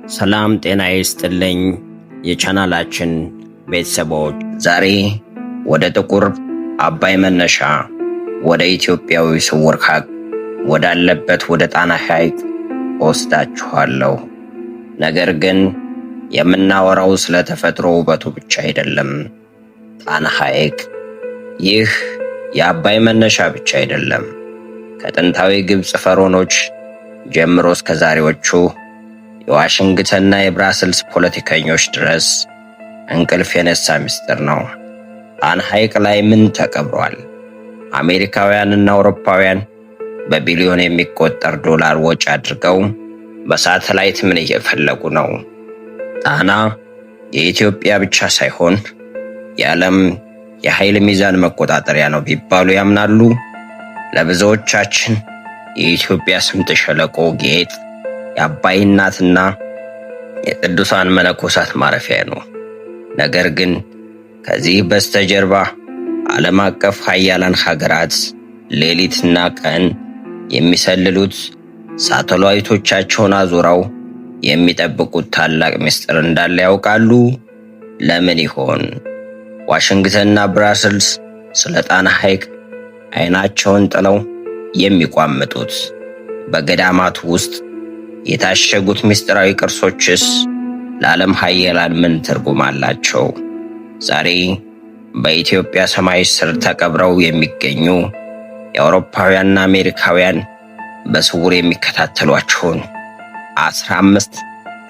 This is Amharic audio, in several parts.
ሰላም ጤና ይስጥልኝ የቻናላችን ቤተሰቦች፣ ዛሬ ወደ ጥቁር አባይ መነሻ ወደ ኢትዮጵያዊ ስውር ሀቅ ወዳለበት ወደ ጣና ሐይቅ ወስዳችኋለሁ። ነገር ግን የምናወራው ስለ ተፈጥሮ ውበቱ ብቻ አይደለም። ጣና ሐይቅ ይህ የአባይ መነሻ ብቻ አይደለም። ከጥንታዊ ግብፅ ፈርዖኖች ጀምሮ እስከ ዛሬዎቹ የዋሽንግተንና የብራስልስ ፖለቲከኞች ድረስ እንቅልፍ የነሳ ምስጢር ነው። ጣና ሐይቅ ላይ ምን ተቀብሯል? አሜሪካውያንና አውሮፓውያን በቢሊዮን የሚቆጠር ዶላር ወጪ አድርገው በሳተላይት ምን እየፈለጉ ነው? ጣና የኢትዮጵያ ብቻ ሳይሆን የዓለም የኃይል ሚዛን መቆጣጠሪያ ነው ቢባሉ ያምናሉ? ለብዙዎቻችን የኢትዮጵያ ስምጥ ሸለቆ ጌጥ፣ የአባይ እናትና የቅዱሳን መነኮሳት ማረፊያ ነው። ነገር ግን ከዚህ በስተጀርባ ዓለም አቀፍ ኃያላን ሀገራት ሌሊትና ቀን የሚሰልሉት ሳተላይቶቻቸውን አዙረው የሚጠብቁት ታላቅ ምስጢር እንዳለ ያውቃሉ? ለምን ይሆን ዋሽንግተንና ብራስልስ ስለ ጣና ሐይቅ አይናቸውን ጥለው የሚቋምጡት? በገዳማቱ ውስጥ የታሸጉት ምስጢራዊ ቅርሶችስ ለዓለም ኃያላን ምን ትርጉም አላቸው? ዛሬ በኢትዮጵያ ሰማይ ስር ተቀብረው የሚገኙ የአውሮፓውያንና አሜሪካውያን በስውር የሚከታተሏቸውን 15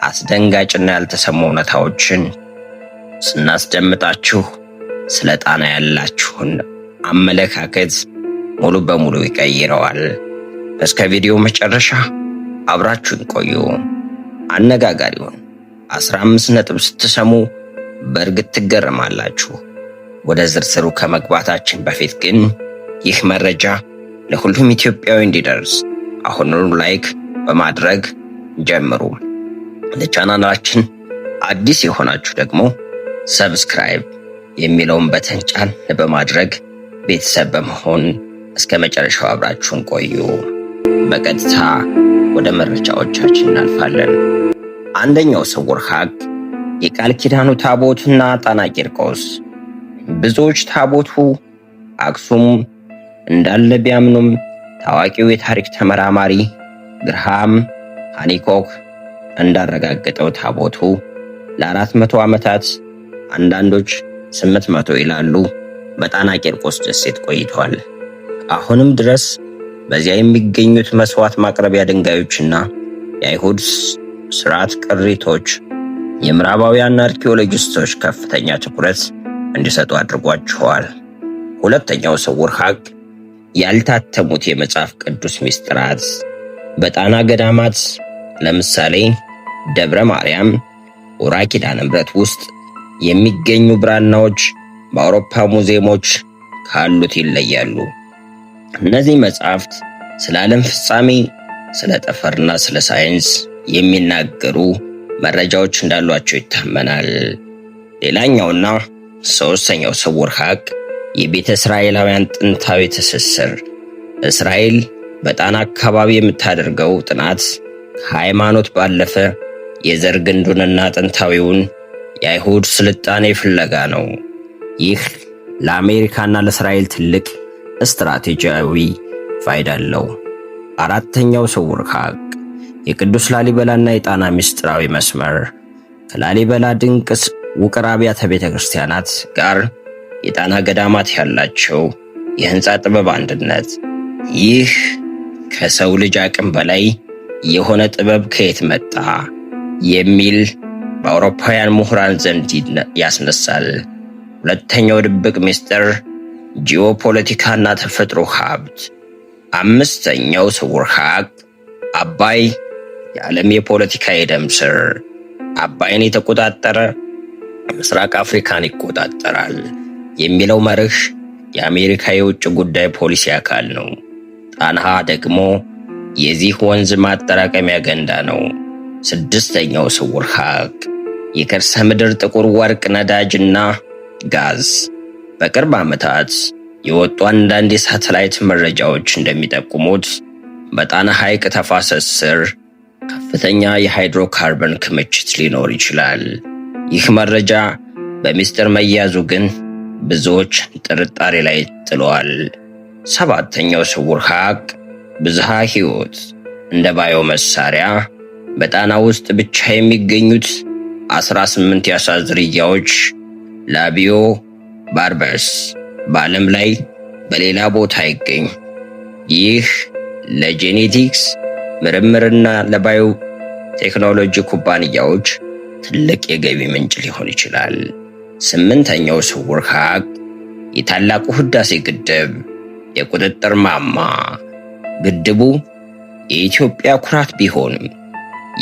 አስደንጋጭና ያልተሰሙ እውነታዎችን ስናስደምጣችሁ ስለ ጣና ያላችሁን አመለካከት ሙሉ በሙሉ ይቀይረዋል። እስከ ቪዲዮ መጨረሻ አብራችሁን ቆዩ። አነጋጋሪውን 15 ነጥብ ስትሰሙ በእርግጥ ትገረማላችሁ። ወደ ዝርዝሩ ከመግባታችን በፊት ግን ይህ መረጃ ለሁሉም ኢትዮጵያዊ እንዲደርስ አሁኑኑ ላይክ በማድረግ ጀምሩ። ለቻናላችን አዲስ የሆናችሁ ደግሞ ሰብስክራይብ የሚለውን በተን ጫን በማድረግ ቤተሰብ በመሆን እስከ መጨረሻው አብራችሁን ቆዩ። በቀጥታ ወደ መረጃዎቻችን እናልፋለን። አንደኛው ስውር ሀቅ የቃል ኪዳኑ ታቦትና ጣና ቂርቆስ። ብዙዎች ታቦቱ አክሱም እንዳለ ቢያምኑም ታዋቂው የታሪክ ተመራማሪ ግርሃም ሃኒኮክ እንዳረጋገጠው ታቦቱ ለ400 ዓመታት፣ አንዳንዶች 800 ይላሉ፣ በጣና ቂርቆስ ደሴት ቆይቷል። አሁንም ድረስ በዚያ የሚገኙት መስዋዕት ማቅረቢያ ድንጋዮችና የአይሁድ ስርዓት ቅሪቶች የምዕራባውያን አርኪኦሎጂስቶች ከፍተኛ ትኩረት እንዲሰጡ አድርጓቸዋል። ሁለተኛው ስውር ሀቅ ያልታተሙት የመጽሐፍ ቅዱስ ምስጢራት። በጣና ገዳማት ለምሳሌ ደብረ ማርያም ኡራ ኪዳነ ምሕረት ውስጥ የሚገኙ ብራናዎች በአውሮፓ ሙዚየሞች ካሉት ይለያሉ። እነዚህ መጽሐፍት ስለ ዓለም ፍጻሜ፣ ስለ ጠፈርና ስለ ሳይንስ የሚናገሩ መረጃዎች እንዳሏቸው ይታመናል። ሌላኛውና ሶስተኛው ስውር ሀቅ የቤተ እስራኤላውያን ጥንታዊ ትስስር። እስራኤል በጣና አካባቢ የምታደርገው ጥናት ከሃይማኖት ባለፈ የዘር ግንዱንና ጥንታዊውን የአይሁድ ስልጣኔ ፍለጋ ነው። ይህ ለአሜሪካና ለእስራኤል ትልቅ ስትራቴጂያዊ ፋይዳ አለው። አራተኛው ስውር ሀቅ የቅዱስ ላሊበላና የጣና ምስጢራዊ መስመር። ከላሊበላ ድንቅ ውቅር አብያተ ቤተ ክርስቲያናት ጋር የጣና ገዳማት ያላቸው የህንፃ ጥበብ አንድነት። ይህ ከሰው ልጅ አቅም በላይ የሆነ ጥበብ ከየት መጣ የሚል በአውሮፓውያን ምሁራን ዘንድ ያስነሳል። ሁለተኛው ድብቅ ምስጢር ጂኦፖለቲካና ተፈጥሮ ሀብት። አምስተኛው ስውር ሀቅ አባይ የዓለም የፖለቲካ የደም ስር። አባይን የተቆጣጠረ ምስራቅ አፍሪካን ይቆጣጠራል የሚለው መርህ የአሜሪካ የውጭ ጉዳይ ፖሊሲ አካል ነው። ጣና ደግሞ የዚህ ወንዝ ማጠራቀሚያ ገንዳ ነው። ስድስተኛው ስውር ሀቅ የከርሰ ምድር ጥቁር ወርቅ ነዳጅና ጋዝ። በቅርብ ዓመታት የወጡ አንዳንድ የሳተላይት መረጃዎች እንደሚጠቁሙት በጣና ሐይቅ ተፋሰስ ስር ከፍተኛ የሃይድሮካርበን ክምችት ሊኖር ይችላል። ይህ መረጃ በሚስጥር መያዙ ግን ብዙዎች ጥርጣሬ ላይ ጥለዋል። ሰባተኛው ስውር ሀቅ ብዝሃ ሕይወት እንደ ባዮ መሳሪያ በጣና ውስጥ ብቻ የሚገኙት 18 የአሳ ዝርያዎች ላቢዮ ባርበስ በዓለም ላይ በሌላ ቦታ አይገኝ። ይህ ለጄኔቲክስ ምርምርና ለባዮ ቴክኖሎጂ ኩባንያዎች ትልቅ የገቢ ምንጭ ሊሆን ይችላል። ስምንተኛው ስውር ሀቅ የታላቁ ህዳሴ ግድብ የቁጥጥር ማማ። ግድቡ የኢትዮጵያ ኩራት ቢሆንም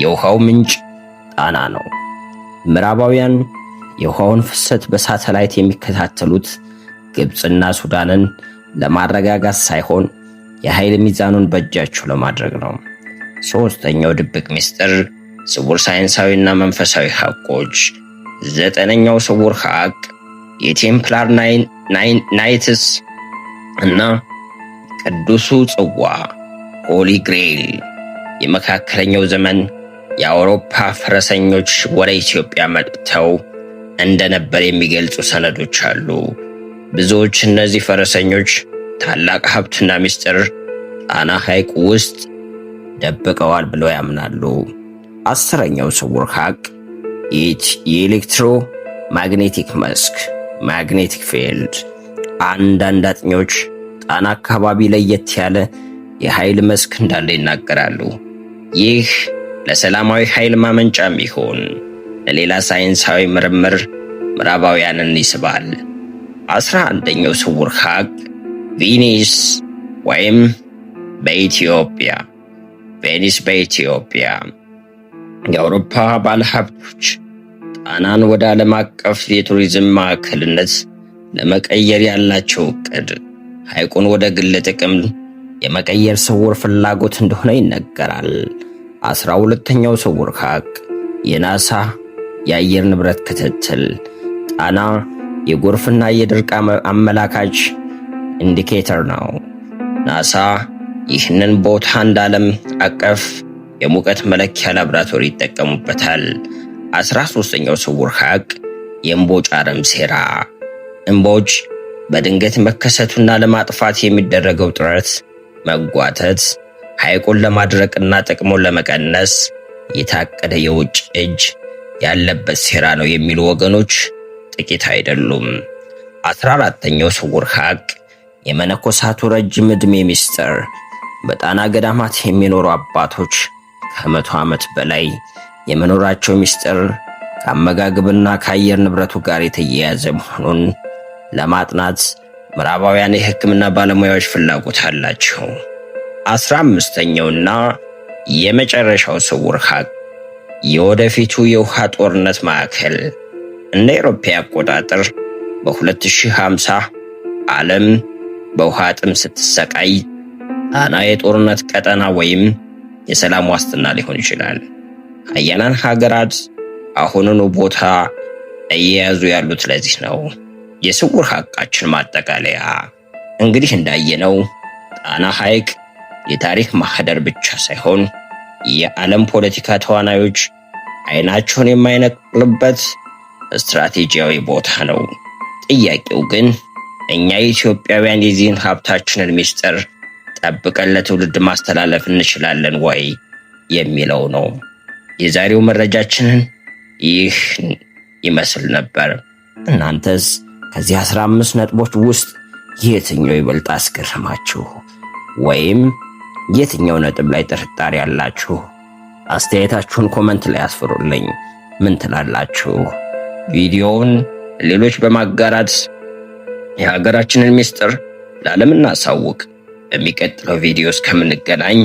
የውሃው ምንጭ ጣና ነው። ምዕራባውያን የውሃውን ፍሰት በሳተላይት የሚከታተሉት ግብፅና ሱዳንን ለማረጋጋት ሳይሆን የኃይል ሚዛኑን በእጃቸው ለማድረግ ነው። ሦስተኛው ድብቅ ምስጢር ስውር ሳይንሳዊና መንፈሳዊ ሐቆች። ዘጠነኛው ስውር ሐቅ የቴምፕላር ናይትስ እና ቅዱሱ ጽዋ ሆሊ ግሬል። የመካከለኛው ዘመን የአውሮፓ ፈረሰኞች ወደ ኢትዮጵያ መጥተው እንደነበር የሚገልጹ ሰነዶች አሉ። ብዙዎች እነዚህ ፈረሰኞች ታላቅ ሀብትና ምስጢር ጣና ሐይቅ ውስጥ ደብቀዋል ብለው ያምናሉ። አስረኛው ስውር ሀቅ የኤሌክትሮ ማግኔቲክ መስክ ማግኔቲክ ፊልድ። አንዳንድ አጥኚዎች ጣና አካባቢ ለየት ያለ የኃይል መስክ እንዳለ ይናገራሉ። ይህ ለሰላማዊ ኃይል ማመንጫም ይሁን ለሌላ ሳይንሳዊ ምርምር ምዕራባውያንን ይስባል። 11ኛው ስውር ሀቅ ቬኒስ ወይም በኢትዮጵያ ቬኒስ በኢትዮጵያ። የአውሮፓ ባለሀብቶች ጣናን ወደ ዓለም አቀፍ የቱሪዝም ማዕከልነት ለመቀየር ያላቸው ዕቅድ ሐይቁን ወደ ግል ጥቅም የመቀየር ስውር ፍላጎት እንደሆነ ይነገራል። 12ኛው ስውር ሀቅ የናሳ የአየር ንብረት ክትትል። ጣና የጎርፍና የድርቅ አመላካች ኢንዲኬተር ነው። ናሳ ይህንን ቦታ እንደ ዓለም አቀፍ የሙቀት መለኪያ ላብራቶሪ ይጠቀሙበታል። 13ኛው ስውር ሀቅ የእምቦጭ አረም ሴራ። እምቦጭ በድንገት መከሰቱና ለማጥፋት የሚደረገው ጥረት መጓተት ሐይቁን ለማድረቅና ጥቅሙን ለመቀነስ የታቀደ የውጭ እጅ ያለበት ሴራ ነው የሚሉ ወገኖች ጥቂት አይደሉም። 14ኛው ስውር ሀቅ የመነኮሳቱ ረጅም ዕድሜ ምስጢር። በጣና ገዳማት የሚኖሩ አባቶች ከ100 ዓመት በላይ የመኖራቸው ምስጢር ከአመጋገብና ከአየር ንብረቱ ጋር የተያያዘ መሆኑን ለማጥናት ምዕራባውያን የሕክምና ባለሙያዎች ፍላጎት አላቸው። 15ኛውና የመጨረሻው ስውር ሀቅ የወደፊቱ የውሃ ጦርነት ማዕከል። እንደ አውሮፓ አቆጣጠር በ2050 ዓለም በውሃ ጥም ስትሰቃይ ጣና የጦርነት ቀጠና ወይም የሰላም ዋስትና ሊሆን ይችላል። ሀያላን ሀገራት አሁኑኑ ቦታ እየያዙ ያሉት ለዚህ ነው። የስውር ሀቃችን ማጠቃለያ እንግዲህ እንዳየነው ጣና ሐይቅ የታሪክ ማህደር ብቻ ሳይሆን የዓለም ፖለቲካ ተዋናዮች አይናቸውን የማይነቅሉበት ስትራቴጂያዊ ቦታ ነው። ጥያቄው ግን እኛ ኢትዮጵያውያን የዚህን ሀብታችንን ምስጢር ጠብቀን ለትውልድ ማስተላለፍ እንችላለን ወይ የሚለው ነው። የዛሬው መረጃችንን ይህ ይመስል ነበር። እናንተስ ከዚህ 15 ነጥቦች ውስጥ የትኛው ይበልጥ አስገረማችሁ? ወይም የትኛው ነጥብ ላይ ጥርጣሬ ያላችሁ? አስተያየታችሁን ኮመንት ላይ አስፍሩልኝ። ምን ትላላችሁ? ቪዲዮውን ሌሎች በማጋራት የሀገራችንን ምስጢር ለዓለም እናሳውቅ። በሚቀጥለው ቪዲዮ እስከምንገናኝ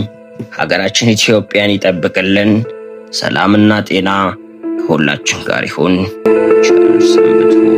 ሀገራችን ኢትዮጵያን ይጠብቅልን። ሰላምና ጤና ከሁላችን ጋር ይሁን። ቸር ሰንብቱ።